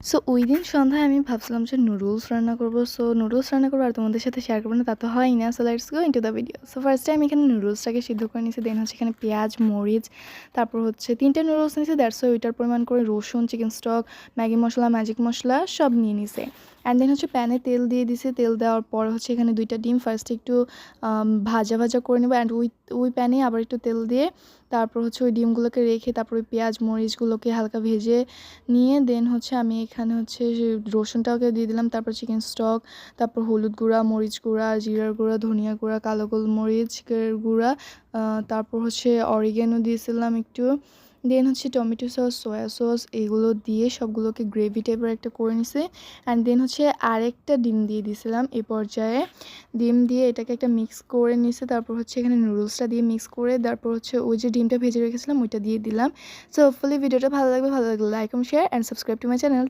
So ওইদিন সন্ধ্যায় আমি ভাবছিলাম যে নুডলস রান্না করবো। সো নুডলস রান্না করবো আর তোমাদের সাথে শেয়ার করবো না, তা তো হয়ই না। So let's go into the video. So first time এখানে নুডলসটাকে সিদ্ধ করে নিয়েছি, দেন হচ্ছে এখানে পেঁয়াজ, মরিচ, তারপর হচ্ছে 3টে নুডলস নিয়েছি, দ্যাটস ওইটার পরিমাণ করে রসুন, চিকেন স্টক, ম্যাগি মশলা, ম্যাজিক মশলা সব নিয়ে নিছে। অ্যান্ড দেন হচ্ছে প্যানে তেল দিয়ে দিছে, তেল দেওয়ার পর হচ্ছে এখানে 2টা ডিম ফার্স্ট একটু ভাজা ভাজা করে নেবো। অ্যান্ড ওই প্যানে আবার একটু তেল দিয়ে তারপর হচ্ছে ওই ডিমগুলোকে রেখে তারপর ওই পেঁয়াজ মরিচগুলোকে হালকা ভেজে নিয়ে দেন হচ্ছে আমি এখানে হচ্ছে রসুনটাকে দিয়ে দিলাম, তারপর চিকেন স্টক, তারপর হলুদ গুঁড়া, মরিচ গুঁড়া, জিরার গুঁড়া, ধনিয়া গুঁড়া, কালো গোলমরিচের গুঁড়া, তারপর হচ্ছে অরিগ্যানো দিয়েছিলাম একটু, দেন হচ্ছে টমেটো সস, সয়া সস, এগুলো দিয়ে সবগুলোকে গ্রেভি টাইপের একটা করে নিছে। অ্যান্ড দেন হচ্ছে আরেকটা ডিম দিয়ে দিয়েছিলাম এই পর্যায়ে। ডিম দিয়ে এটাকে একটা মিক্স করে নিছে, তারপর হচ্ছে এখানে নুডলসটা দিয়ে মিক্স করে তারপর হচ্ছে ওই যে ডিমটা ভেজে রেখেছিলাম ওইটা দিয়ে দিলাম। সো হোপফুলি ভিডিওটা ভালো লাগলে লাইক এবং share and subscribe to my channel.